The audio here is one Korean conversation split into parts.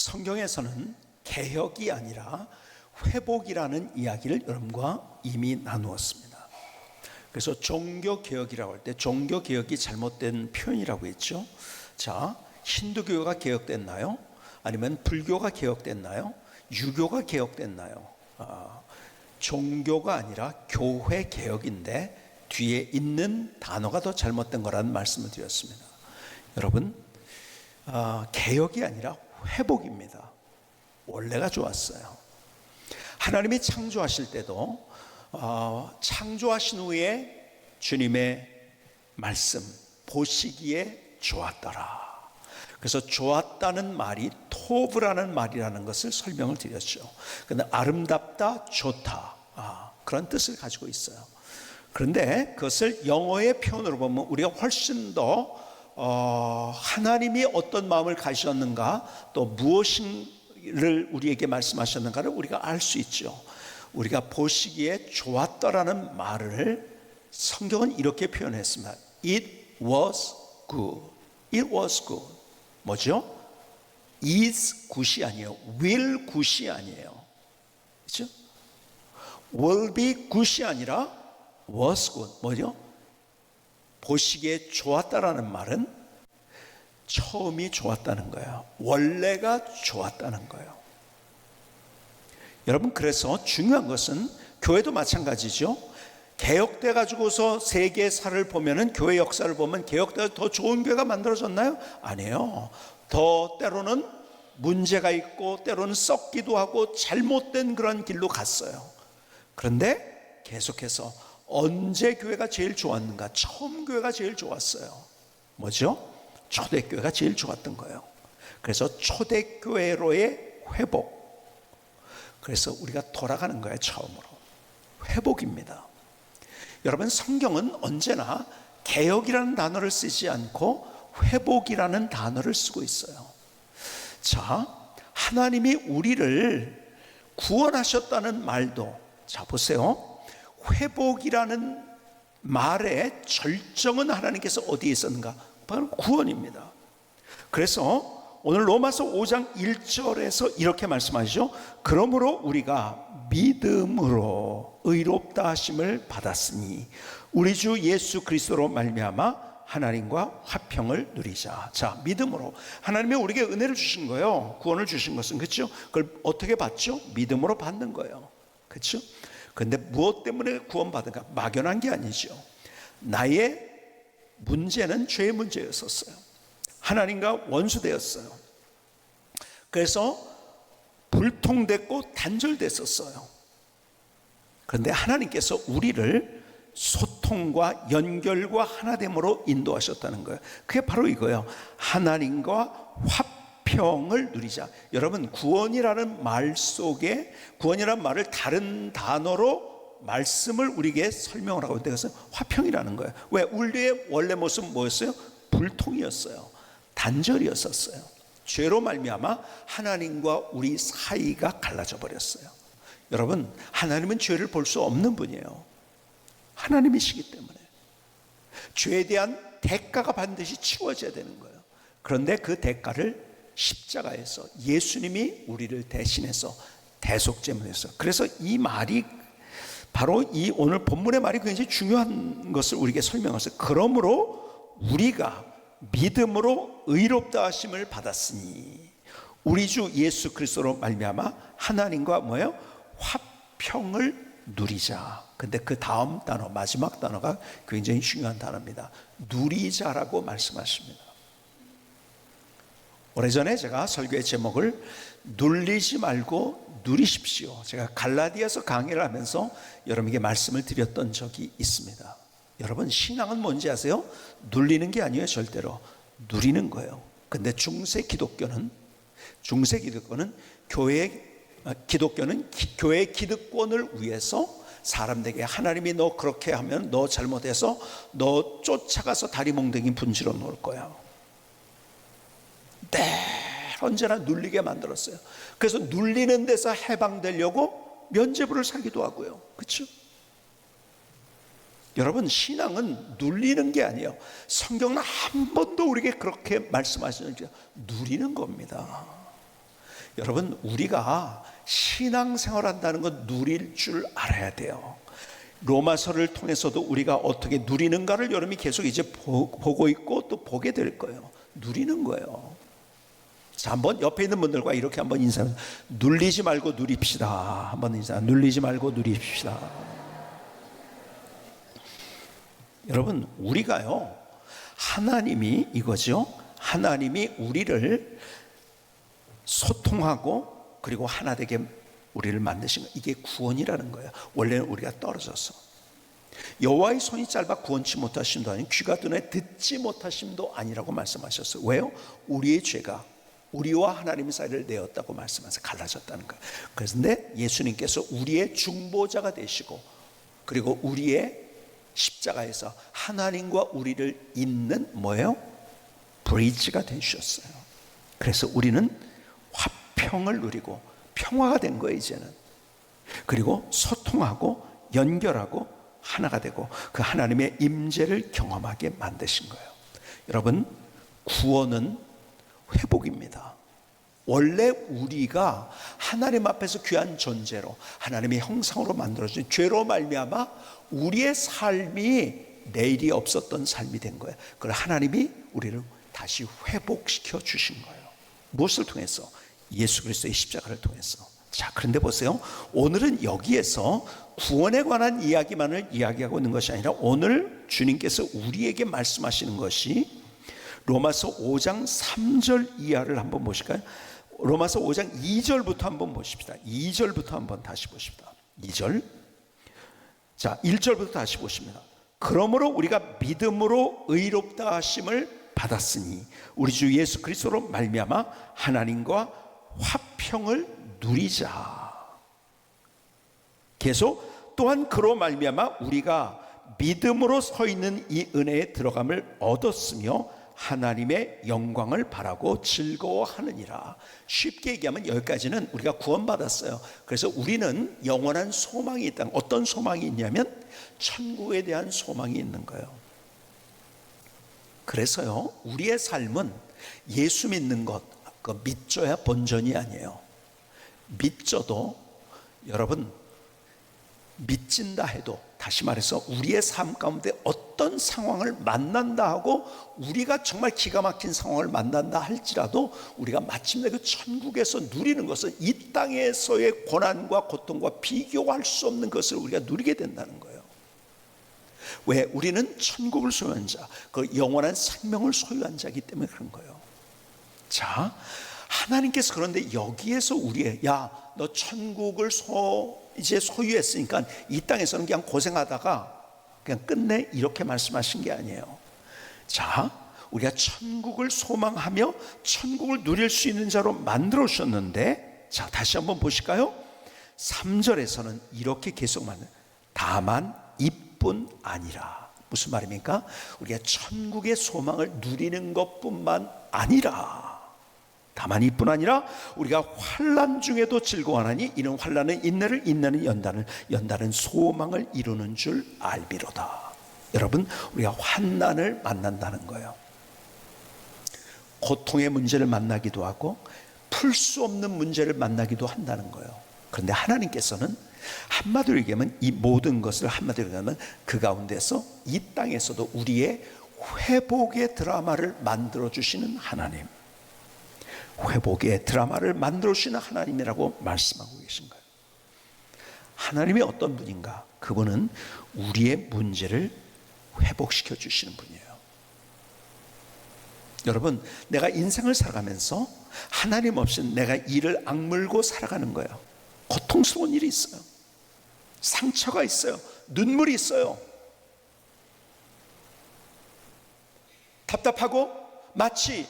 성경에서는 개혁이 아니라 회복이라는 이야기를 여러분과 이미 나누었습니다. 그래서 종교개혁이라고 할 때 종교개혁이 잘못된 표현이라고 했죠. 자, 힌두교가 개혁됐나요? 아니면 불교가 개혁됐나요? 유교가 개혁됐나요? 종교가 아니라 교회 개혁인데 뒤에 있는 단어가 더 잘못된 거라는 말씀을 드렸습니다. 여러분, 개혁이 아니라 회복입니다. 원래가 좋았어요. 하나님이 창조하실 때도 창조하신 후에 주님의 말씀 보시기에 좋았더라. 그래서 좋았다는 말이 토브라는 말이라는 것을 설명을 드렸죠. 근데 아름답다, 좋다, 그런 뜻을 가지고 있어요. 그런데 그것을 영어의 표현으로 보면 우리가 훨씬 더 하나님이 어떤 마음을 가지셨는가, 또 무엇을 우리에게 말씀하셨는가를 우리가 알 수 있죠. 우리가 보시기에 좋았더라는 말을 성경은 이렇게 표현했습니다. It was good. It was good. 뭐죠? is good이 아니에요. will good이 아니에요. 그렇죠? will be good이 아니라 was good. 뭐죠? 보시기에 좋았다라는 말은 처음이 좋았다는 거예요. 원래가 좋았다는 거예요. 여러분, 그래서 중요한 것은 교회도 마찬가지죠. 개혁돼 가지고서 세계사를 보면은, 교회 역사를 보면 개혁돼서 더 좋은 교회가 만들어졌나요? 아니에요. 더 때로는 문제가 있고 때로는 썩기도 하고 잘못된 그런 길로 갔어요. 그런데 계속해서 언제 교회가 제일 좋았는가? 처음 교회가 제일 좋았어요. 뭐죠? 초대교회가 제일 좋았던 거예요. 그래서 초대교회로의 회복. 그래서 우리가 돌아가는 거예요. 처음으로 회복입니다. 여러분, 성경은 언제나 개혁이라는 단어를 쓰지 않고 회복이라는 단어를 쓰고 있어요. 자, 하나님이 우리를 구원하셨다는 말도, 자 보세요. 회복이라는 말의 절정은 하나님께서 어디에 있었는가? 바로 구원입니다. 그래서 오늘 로마서 5장 1절에서 이렇게 말씀하시죠. 그러므로 우리가 믿음으로 의롭다 하심을 받았으니 우리 주 예수 그리스도로 말미암아 하나님과 화평을 누리자. 자, 믿음으로 하나님이 우리에게 은혜를 주신 거예요. 구원을 주신 것은, 그렇죠? 그걸 어떻게 받죠? 믿음으로 받는 거예요. 그렇죠? 그런데 무엇 때문에 구원받은가? 막연한 게 아니죠. 나의 문제는 죄의 문제였었어요. 하나님과 원수되었어요. 그래서 불통됐고 단절됐었어요. 그런데 하나님께서 우리를 소통과 연결과 하나됨으로 인도하셨다는 거예요. 그게 바로 이거예요. 하나님과 화평을 누리자. 여러분, 구원이라는 말 속에, 구원이라는 말을 다른 단어로 말씀을 우리에게 설명을 하고 있는데 그것은 화평이라는 거예요. 왜? 우리의 원래 모습은 뭐였어요? 불통이었어요. 단절이었었어요. 죄로 말미암아 하나님과 우리 사이가 갈라져 버렸어요. 여러분, 하나님은 죄를 볼 수 없는 분이에요. 하나님이시기 때문에 죄에 대한 대가가 반드시 치워져야 되는 거예요. 그런데 그 대가를 십자가에서 예수님이 우리를 대신해서 대속제물에서, 그래서 이 말이 바로 이 오늘 본문의 말이 굉장히 중요한 것을 우리에게 설명했어요. 그러므로 우리가 믿음으로 의롭다 하심을 받았으니 우리 주 예수 그리스도로 말미암아 하나님과 뭐예요? 화평을 누리자. 근데 그 다음 단어, 마지막 단어가 굉장히 중요한 단어입니다. 누리자라고 말씀하십니다. 오래전에 제가 설교의 제목을 눌리지 말고 누리십시오, 제가 갈라디아서 강의를 하면서 여러분에게 말씀을 드렸던 적이 있습니다. 여러분, 신앙은 뭔지 아세요? 눌리는 게 아니에요. 절대로 누리는 거예요. 근데 중세 기독교는 기독교는 교회의 기득권을 위해서 사람들에게 하나님이 너 그렇게 하면 너 잘못해서 너 쫓아가서 다리 몽둥이 분지러 놓을 거야. 언제나 눌리게 만들었어요. 그래서 눌리는 데서 해방되려고 면죄부를 사기도 하고요. 그렇죠? 여러분, 신앙은 눌리는 게 아니에요. 성경은 한 번도 우리에게 그렇게 말씀하시는 게 누리는 겁니다. 여러분, 우리가 신앙생활 한다는 건 누릴 줄 알아야 돼요. 로마서를 통해서도 우리가 어떻게 누리는가를 여러분이 계속 이제 보고 있고 또 보게 될 거예요. 누리는 거예요. 자, 한번 옆에 있는 분들과 이렇게 한번 인사해서 눌리지 말고 누립시다. 한번 인사. 눌리지 말고 누립시다. 여러분, 우리가요, 하나님이 이거죠. 하나님이 우리를 소통하고 그리고 하나 되게 우리를 만드신 거, 이게 구원이라는 거예요. 원래는 우리가 떨어져서 여호와의 손이 짧아 구원치 못하심도 아니고 귀가 눈에 듣지 못하심도 아니라고 말씀하셨어요. 왜요? 우리의 죄가 우리와 하나님 사이를 내었다고 말씀하셔서 갈라졌다는 거예요. 그런데 예수님께서 우리의 중보자가 되시고 그리고 우리의 십자가에서 하나님과 우리를 잇는 뭐예요? 브리지가 되셨어요. 그래서 우리는 화평을 누리고 평화가 된 거예요, 이제는. 그리고 소통하고 연결하고 하나가 되고 그 하나님의 임재를 경험하게 만드신 거예요. 여러분, 구원은 회복입니다. 원래 우리가 하나님 앞에서 귀한 존재로 하나님의 형상으로 만들어진 죄로 말미암아 우리의 삶이 내일이 없었던 삶이 된 거예요. 그걸 하나님이 우리를 다시 회복시켜 주신 거예요. 무엇을 통해서? 예수 그리스도의 십자가를 통해서. 자, 그런데 보세요. 오늘은 여기에서 구원에 관한 이야기만을 이야기하고 있는 것이 아니라 오늘 주님께서 우리에게 말씀하시는 것이 로마서 5장 3절 이하를 한번 보실까요? 로마서 5장 2절부터 한번 보십시다. 2절부터 한번 다시 보십시다. 2절. 자, 1절부터 다시 보십니다. 그러므로 우리가 믿음으로 의롭다 하심을 받았으니 우리 주 예수 그리스도로 말미암아 하나님과 화평을 누리자. 계속 또한 그로 말미암아 우리가 믿음으로 서 있는 이 은혜에 들어감을 얻었으며 하나님의 영광을 바라고 즐거워하느니라. 쉽게 얘기하면 여기까지는 우리가 구원받았어요. 그래서 우리는 영원한 소망이 있다. 어떤 소망이 있냐면 천국에 대한 소망이 있는 거예요. 그래서요, 우리의 삶은 예수 믿는 것, 그 믿져야 본전이 아니에요. 믿져도 여러분, 믿진다 해도 다시 말해서 우리의 삶 가운데 어떤 상황을 만난다 하고 우리가 정말 기가 막힌 상황을 만난다 할지라도 우리가 마침내 그 천국에서 누리는 것은 이 땅에서의 고난과 고통과 비교할 수 없는 것을 우리가 누리게 된다는 거예요. 왜? 우리는 천국을 소유한 자, 그 영원한 생명을 소유한 자이기 때문에 그런 거예요. 자, 하나님께서 그런데 여기에서 우리의 너 천국을 이제 소유했으니까 이 땅에서는 그냥 고생하다가 그냥 끝내 이렇게 말씀하신 게 아니에요. 자, 우리가 천국을 소망하며 천국을 누릴 수 있는 자로 만들어 주셨는데, 자, 다시 한번 보실까요? 3절에서는 이렇게 계속 말해요. 다만 이뿐 아니라. 무슨 말입니까? 우리가 천국의 소망을 누리는 것뿐만 아니라, 다만 이뿐 아니라 우리가 환난 중에도 즐거워하나니 이는 환난은 인내를, 인내는 연단을, 연단은 소망을 이루는 줄 알비로다. 여러분, 우리가 환난을 만난다는 거예요. 고통의 문제를 만나기도 하고 풀 수 없는 문제를 만나기도 한다는 거예요. 그런데 하나님께서는 한마디로 얘기하면 이 모든 것을 한마디로 얘기하면 그 가운데서 이 땅에서도 우리의 회복의 드라마를 만들어 주시는 하나님, 회복의 드라마를 만들어 주시는 하나님이라고 말씀하고 계신 거예요. 하나님이 어떤 분인가? 그분은 우리의 문제를 회복시켜 주시는 분이에요. 여러분, 내가 인생을 살아가면서 하나님 없이 내가 이를 악물고 살아가는 거예요. 고통스러운 일이 있어요. 상처가 있어요. 눈물이 있어요. 답답하고 마치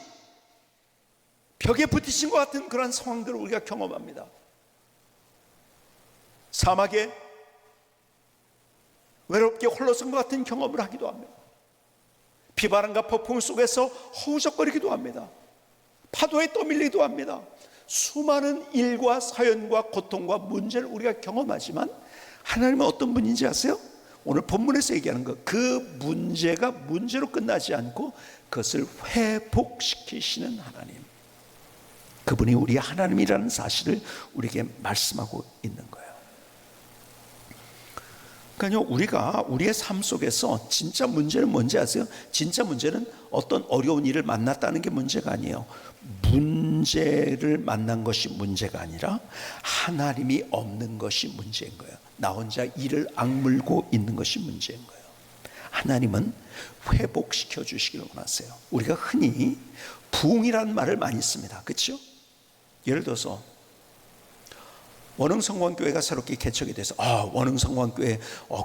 벽에 부딪힌 것 같은 그런 상황들을 우리가 경험합니다. 사막에 외롭게 홀로선 것 같은 경험을 하기도 합니다. 비바람과 폭풍 속에서 허우적거리기도 합니다. 파도에 떠밀리기도 합니다. 수많은 일과 사연과 고통과 문제를 우리가 경험하지만 하나님은 어떤 분인지 아세요? 오늘 본문에서 얘기하는 것, 그 문제가 문제로 끝나지 않고 그것을 회복시키시는 하나님. 그분이 우리 하나님이라는 사실을 우리에게 말씀하고 있는 거예요. 그러니까요, 우리가 우리의 삶 속에서 진짜 문제는 뭔지 아세요? 진짜 문제는 어떤 어려운 일을 만났다는 게 문제가 아니에요. 문제를 만난 것이 문제가 아니라 하나님이 없는 것이 문제인 거예요. 나 혼자 이를 악물고 있는 것이 문제인 거예요. 하나님은 회복시켜 주시기를 원하세요. 우리가 흔히 부흥이라는 말을 많이 씁니다. 그렇죠? 예를 들어서 원흥성공교회가 새롭게 개척이 돼서 원흥성공교회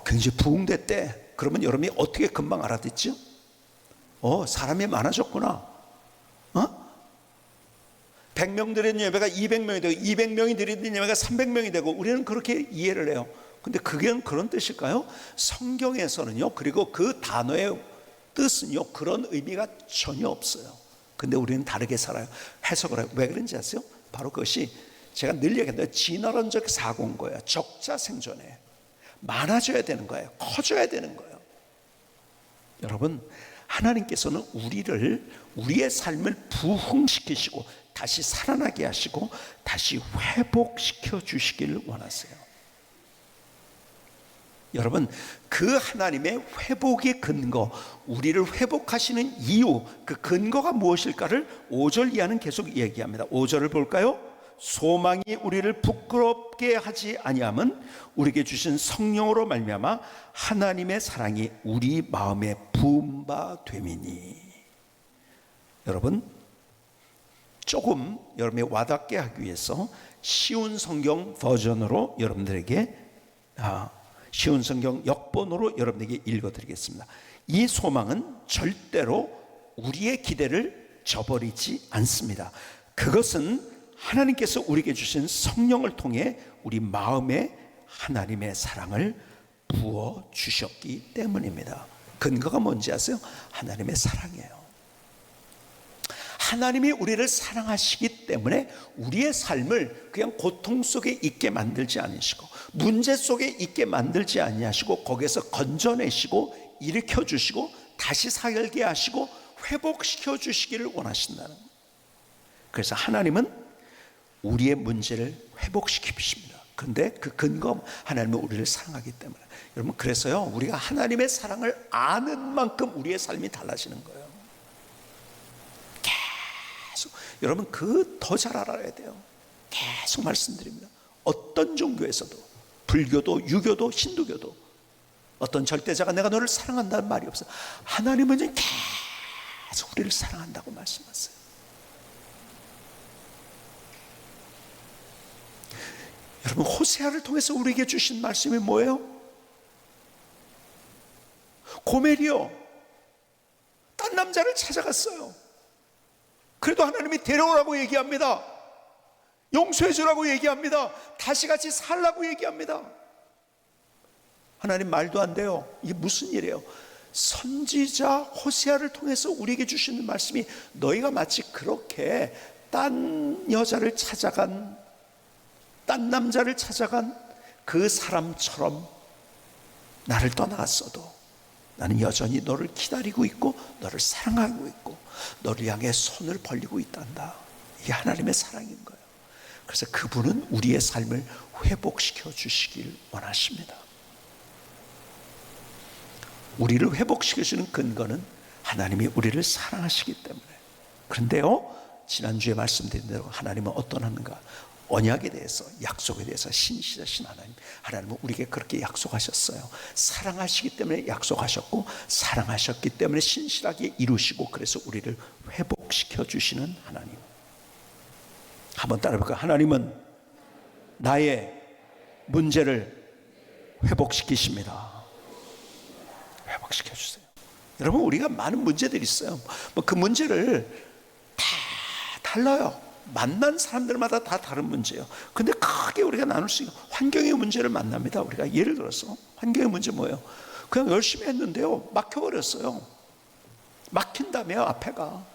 굉장히 부흥됐대. 그러면 여러분이 어떻게 금방 알아듣죠? 사람이 많아졌구나. 100명 드리는 예배가 200명이 되고 200명이 드리는 예배가 300명이 되고 우리는 그렇게 이해를 해요. 근데 그게 그런 뜻일까요? 성경에서는요, 그리고 그 단어의 뜻은요, 그런 의미가 전혀 없어요. 근데 우리는 다르게 살아요. 해석을 해요. 왜 그런지 아세요? 바로 그것이 제가 늘 얘기했는데 진화론적 사고인 거예요. 적자 생존에 많아져야 되는 거예요. 커져야 되는 거예요. 여러분, 하나님께서는 우리의 삶을 부흥시키시고 다시 살아나게 하시고 다시 회복시켜 주시기를 원하세요. 여러분, 그 하나님의 회복의 근거, 우리를 회복하시는 이유, 그 근거가 무엇일까를 5절 이하는 계속 얘기합니다. 5절을 볼까요? 소망이 우리를 부끄럽게 하지 아니함은 우리에게 주신 성령으로 말미암아 하나님의 사랑이 우리 마음에 부은 바 됨이니. 여러분, 조금 여러분이 와닿게 하기 위해서 쉬운 성경 버전으로 여러분들에게 쉬운 성경 역본으로 여러분에게 읽어드리겠습니다. 이 소망은 절대로 우리의 기대를 저버리지 않습니다. 그것은 하나님께서 우리에게 주신 성령을 통해 우리 마음에 하나님의 사랑을 부어 주셨기 때문입니다. 근거가 뭔지 아세요? 하나님의 사랑이에요. 하나님이 우리를 사랑하시기 때문에 우리의 삶을 그냥 고통 속에 있게 만들지 않으시고 문제 속에 있게 만들지 아니하시고 거기에서 건져내시고 일으켜 주시고 다시 살게 하시고 회복시켜 주시기를 원하신다는 거예요. 그래서 하나님은 우리의 문제를 회복시키십니다. 그런데 그 근거, 하나님은 우리를 사랑하기 때문에. 여러분, 그래서요, 우리가 하나님의 사랑을 아는 만큼 우리의 삶이 달라지는 거예요. 계속 여러분, 더 잘 알아야 돼요. 계속 말씀드립니다. 어떤 종교에서도, 불교도, 유교도, 힌두교도 어떤 절대자가 내가 너를 사랑한다는 말이 없어요. 하나님은 계속 우리를 사랑한다고 말씀하세요. 여러분, 호세아를 통해서 우리에게 주신 말씀이 뭐예요? 고멜이요, 딴 남자를 찾아갔어요. 그래도 하나님이 데려오라고 얘기합니다. 용서해 주라고 얘기합니다. 다시 같이 살라고 얘기합니다. 하나님 말도 안 돼요. 이게 무슨 일이에요? 선지자 호세아를 통해서 우리에게 주시는 말씀이 너희가 마치 그렇게 딴 여자를 찾아간, 딴 남자를 찾아간 그 사람처럼 나를 떠나갔어도 나는 여전히 너를 기다리고 있고 너를 사랑하고 있고 너를 향해 손을 벌리고 있단다. 이게 하나님의 사랑인 거예요. 그래서 그분은 우리의 삶을 회복시켜 주시길 원하십니다. 우리를 회복시켜 주는 근거는 하나님이 우리를 사랑하시기 때문에. 그런데요, 지난주에 말씀드린 대로 하나님은 어떠한가? 언약에 대해서, 약속에 대해서 신실하신 하나님. 하나님은 우리에게 그렇게 약속하셨어요. 사랑하시기 때문에 약속하셨고 사랑하셨기 때문에 신실하게 이루시고 그래서 우리를 회복시켜 주시는 하나님. 한번 따라해볼까요? 하나님은 나의 문제를 회복시키십니다. 회복시켜 주세요. 여러분, 우리가 많은 문제들이 있어요. 그 문제를 다 달라요. 만난 사람들마다 다 다른 문제예요. 근데 크게 우리가 나눌 수 있는 환경의 문제를 만납니다. 우리가 예를 들어서 환경의 문제 뭐예요? 그냥 열심히 했는데요, 막혀버렸어요. 막힌다며요, 앞에가.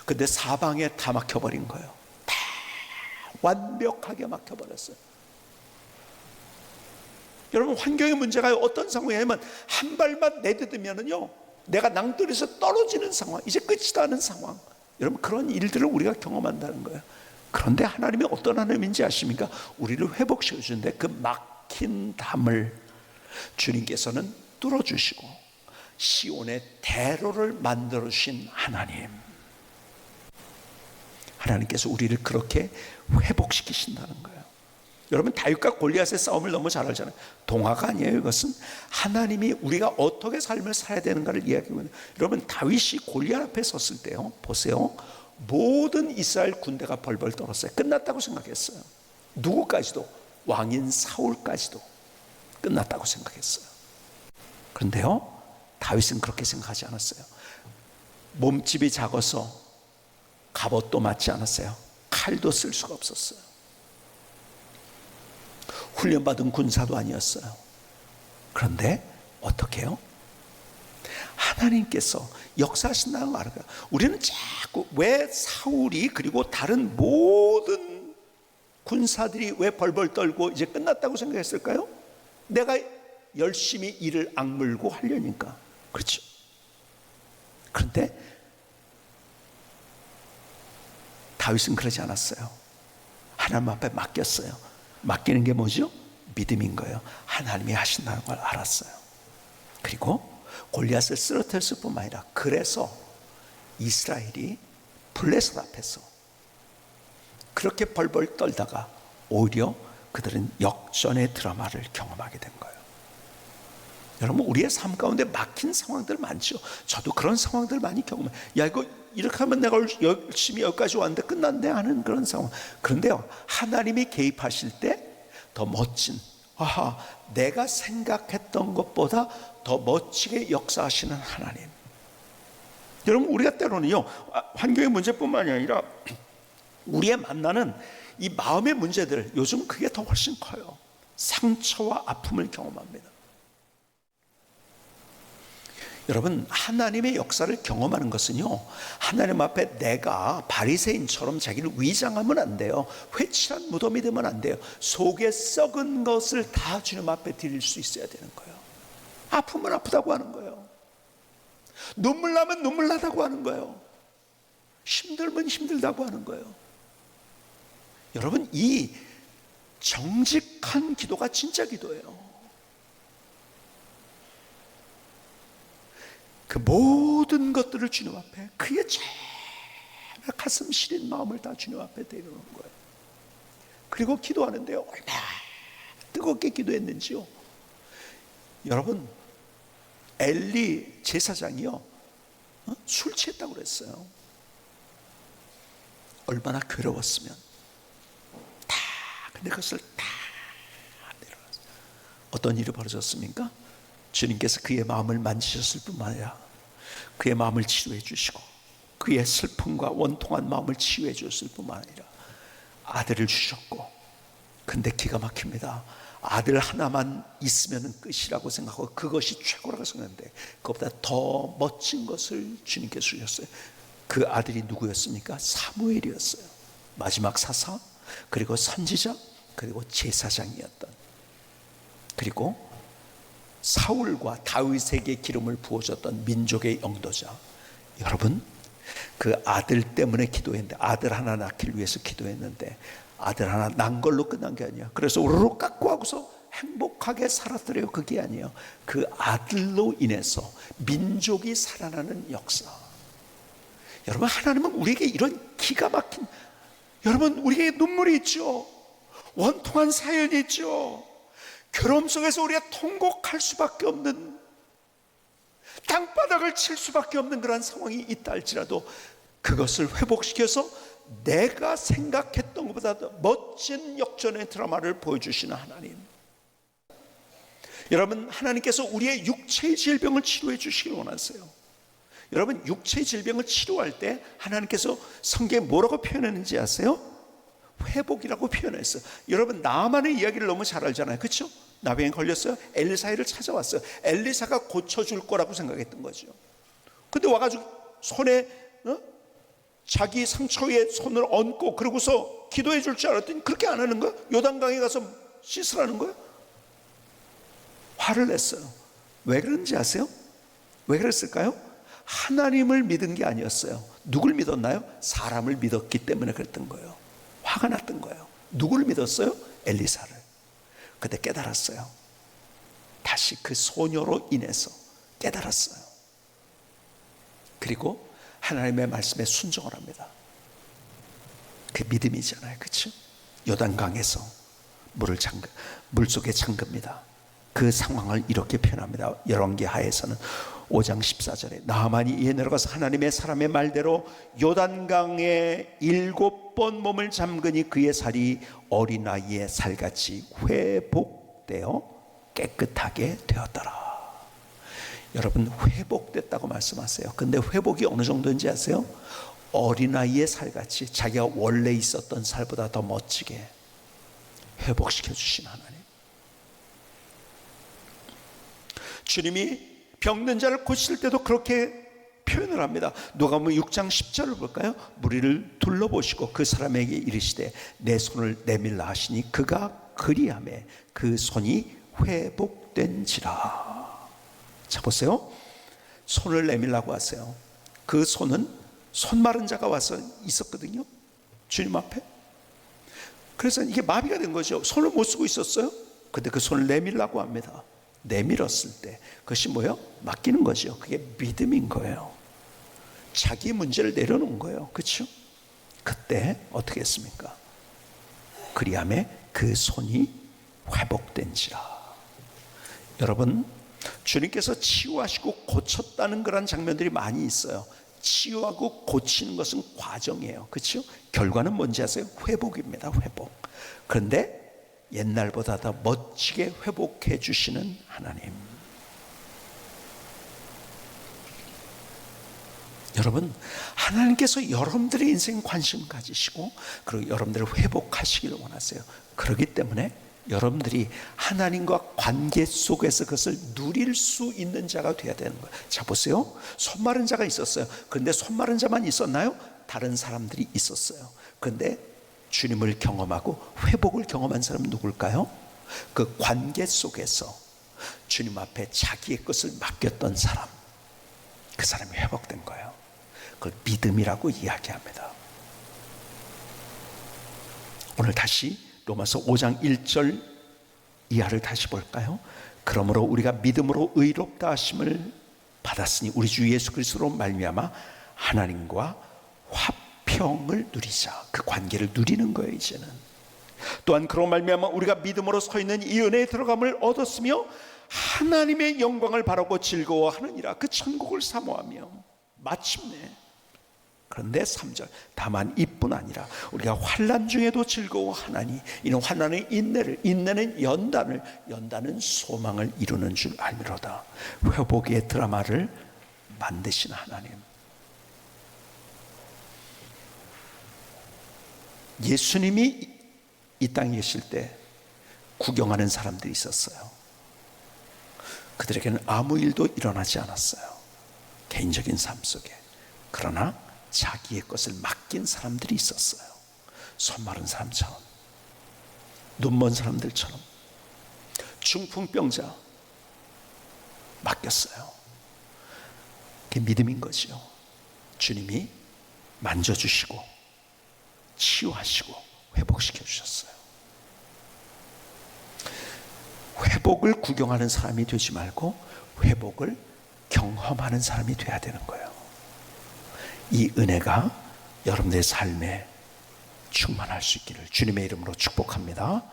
근데 사방에 다 막혀버린 거예요. 다 완벽하게 막혀버렸어요. 여러분, 환경의 문제가 어떤 상황이냐면 한 발만 내딛으면요 내가 낭떠러지에서 떨어지는 상황, 이제 끝이다 하는 상황. 여러분, 그런 일들을 우리가 경험한다는 거예요. 그런데 하나님이 어떤 하나님인지 아십니까? 우리를 회복시켜 주는데 그 막힌 담을 주님께서는 뚫어주시고 시온의 대로를 만들어 주신 하나님, 하나님께서 우리를 그렇게 회복시키신다는 거예요. 여러분, 다윗과 골리앗의 싸움을 너무 잘 알잖아요. 동화가 아니에요. 이것은 하나님이 우리가 어떻게 삶을 살아야 되는가를 이야기하는. 여러분, 다윗이 골리앗 앞에 섰을 때요, 보세요, 모든 이스라엘 군대가 벌벌 떨었어요. 끝났다고 생각했어요. 누구까지도, 왕인 사울까지도 끝났다고 생각했어요. 그런데요, 다윗은 그렇게 생각하지 않았어요. 몸집이 작아서 갑옷도 맞지 않았어요. 칼도 쓸 수가 없었어요. 훈련받은 군사도 아니었어요. 그런데 어떻게 해요? 하나님께서 역사하신다는 걸 알아요. 우리는 자꾸 왜 사울이 그리고 다른 모든 군사들이 왜 벌벌 떨고 이제 끝났다고 생각했을까요? 내가 열심히 일을 악물고 하려니까. 그렇죠. 그런데 다윗은 그러지 않았어요. 하나님 앞에 맡겼어요. 맡기는 게 뭐죠? 믿음인 거예요. 하나님이 하신다는 걸 알았어요. 그리고 골리앗을 쓰러뜨렸을 뿐만 아니라, 그래서 이스라엘이 블레셋 앞에서 그렇게 벌벌 떨다가 오히려 그들은 역전의 드라마를 경험하게 된 거예요. 여러분, 우리의 삶 가운데 막힌 상황들 많죠. 저도 그런 상황들 많이 경험해요. 야, 이거 이렇게 하면 내가 열심히 여기까지 왔는데 끝났네 하는 그런 상황. 그런데요, 하나님이 개입하실 때 더 멋진, 내가 생각했던 것보다 더 멋지게 역사하시는 하나님. 여러분, 우리가 때로는요, 환경의 문제뿐만이 아니라 우리의 만나는 이 마음의 문제들, 요즘 그게 더 훨씬 커요. 상처와 아픔을 경험합니다. 여러분, 하나님의 역사를 경험하는 것은요, 하나님 앞에 내가 바리새인처럼 자기를 위장하면 안 돼요. 회칠한 무덤이 되면 안 돼요. 속에 썩은 것을 다 주님 앞에 드릴 수 있어야 되는 거예요. 아프면 아프다고 하는 거예요. 눈물 나면 눈물 나다고 하는 거예요. 힘들면 힘들다고 하는 거예요. 여러분, 이 정직한 기도가 진짜 기도예요. 그 모든 것들을 주님 앞에, 그의 정말 가슴 시린 마음을 다 주님 앞에 내려놓는 거예요. 그리고 기도하는데요, 얼마나 뜨겁게 기도했는지요. 여러분, 엘리 제사장이요, 술 취했다고 그랬어요. 얼마나 괴로웠으면. 근데 그것을 다 내려놨어요. 어떤 일이 벌어졌습니까? 주님께서 그의 마음을 만지셨을 뿐만 아니라 그의 마음을 치유해 주시고, 그의 슬픔과 원통한 마음을 치유해 주셨을 뿐만 아니라 아들을 주셨고, 근데 기가 막힙니다. 아들 하나만 있으면 끝이라고 생각하고 그것이 최고라고 생각했는데, 그것보다 더 멋진 것을 주님께서 주셨어요. 그 아들이 누구였습니까? 사무엘이었어요. 마지막 사사, 그리고 선지자, 그리고 제사장이었던, 그리고 사울과 다윗에게 기름을 부어줬던 민족의 영도자. 여러분, 그 아들 때문에 기도했는데, 아들 하나 낳기를 위해서 기도했는데 아들 하나 난 걸로 끝난 게 아니야. 그래서 우르르 깎고 하고서 행복하게 살았더래요. 그게 아니에요. 그 아들로 인해서 민족이 살아나는 역사. 여러분, 하나님은 우리에게 이런 기가 막힌, 여러분, 우리에게 눈물이 있죠. 원통한 사연이 있죠. 괴로움 속에서 우리가 통곡할 수밖에 없는, 땅바닥을 칠 수밖에 없는 그런 상황이 있다 할지라도 그것을 회복시켜서 내가 생각했던 것보다 더 멋진 역전의 드라마를 보여주시는 하나님. 여러분, 하나님께서 우리의 육체의 질병을 치료해 주시길 원하세요. 여러분, 육체의 질병을 치료할 때 하나님께서 성경에 뭐라고 표현했는지 아세요? 회복이라고 표현했어요. 여러분, 나만의 이야기를 너무 잘 알잖아요. 그렇죠? 나병에 걸렸어요. 엘리사를 찾아왔어요. 엘리사가 고쳐줄 거라고 생각했던 거죠. 근데 와가지고 손에 자기 상처 위에 손을 얹고 그러고서 기도해 줄 줄 알았더니 그렇게 안 하는 거예요. 요단강에 가서 씻으라는 거예요. 화를 냈어요. 왜 그런지 아세요? 왜 그랬을까요? 하나님을 믿은 게 아니었어요. 누굴 믿었나요? 사람을 믿었기 때문에 그랬던 거예요. 화가 났던 거예요. 누구를 믿었어요? 엘리사를. 그때 깨달았어요. 다시 그 소녀로 인해서 깨달았어요. 그리고 하나님의 말씀에 순종을 합니다. 그 믿음이잖아요. 그렇죠? 요단강에서 물속에 잠깁니다. 그 상황을 이렇게 표현합니다. 열왕기하에서는 5장 14절에 나하만이 이에 내려가서 하나님의 사람의 말대로 요단강에 7번 몸을 잠그니 그의 살이 어린아이의 살같이 회복되어 깨끗하게 되었더라. 여러분, 회복됐다고 말씀하세요. 근데 회복이 어느 정도인지 아세요? 어린아이의 살같이 자기가 원래 있었던 살보다 더 멋지게 회복시켜 주신 하나님. 주님이 병든 자를 고칠 때도 그렇게 표현을 합니다. 누가복음 6장 10절을 볼까요? 무리를 둘러보시고 그 사람에게 이르시되 내 손을 내밀라 하시니 그가 그리하매 그 손이 회복된지라. 자, 보세요. 손을 내밀라고 하세요. 그 손은 손 마른 자가 와서 있었거든요, 주님 앞에. 그래서 이게 마비가 된 거죠. 손을 못 쓰고 있었어요. 근데 그 손을 내밀라고 합니다. 내밀었을 때 그것이 뭐예요? 맡기는 거죠. 그게 믿음인 거예요. 자기 문제를 내려놓은 거예요. 그렇죠? 그때 어떻게 했습니까? 그리하매 그 손이 회복된지라. 여러분, 주님께서 치유하시고 고쳤다는 그런 장면들이 많이 있어요. 치유하고 고치는 것은 과정이에요. 그렇죠? 결과는 뭔지 아세요? 회복입니다. 회복. 그런데 옛날보다 더 멋지게 회복해 주시는 하나님. 여러분, 하나님께서 여러분들의 인생 관심 가지시고 그리고 여러분들을 회복하시기를 원하세요. 그렇기 때문에 여러분들이 하나님과 관계 속에서 그것을 누릴 수 있는 자가 되어야 되는 거예요. 자, 보세요. 손 마른 자가 있었어요. 그런데 손 마른 자만 있었나요? 다른 사람들이 있었어요. 그런데 주님을 경험하고 회복을 경험한 사람은 누굴까요? 그 관계 속에서 주님 앞에 자기의 것을 맡겼던 사람, 그 사람이 회복된 거예요. 그걸 믿음이라고 이야기합니다. 오늘 다시 로마서 5장 1절 이하를 다시 볼까요? 그러므로 우리가 믿음으로 의롭다 하심을 받았으니 우리 주 예수 그리스도로 말미암아 하나님과 화평을 누리자. 그 관계를 누리는 거예요. 이제는 또한 그로 말미암아 우리가 믿음으로 서 있는 이 은혜에 들어감을 얻었으며 하나님의 영광을 바라고 즐거워하느니라. 그 천국을 사모하며 마침내. 그런데 3절 다만 이뿐 아니라 우리가 환난 중에도 즐거워하나니 이는 환난의 인내를, 인내는 연단을, 연단은 소망을 이루는 줄 알미로다. 회복의 드라마를 만드신 하나님. 예수님이 이 땅에 계실 때 구경하는 사람들이 있었어요. 그들에게는 아무 일도 일어나지 않았어요. 개인적인 삶 속에. 그러나 자기의 것을 맡긴 사람들이 있었어요. 손 마른 사람처럼, 눈먼 사람들처럼. 중풍병자 맡겼어요. 그게 믿음인 거죠. 주님이 만져주시고 치유하시고 회복시켜 주셨어요. 회복을 구경하는 사람이 되지 말고 회복을 경험하는 사람이 돼야 되는 거예요. 이 은혜가 여러분들의 삶에 충만할 수 있기를 주님의 이름으로 축복합니다.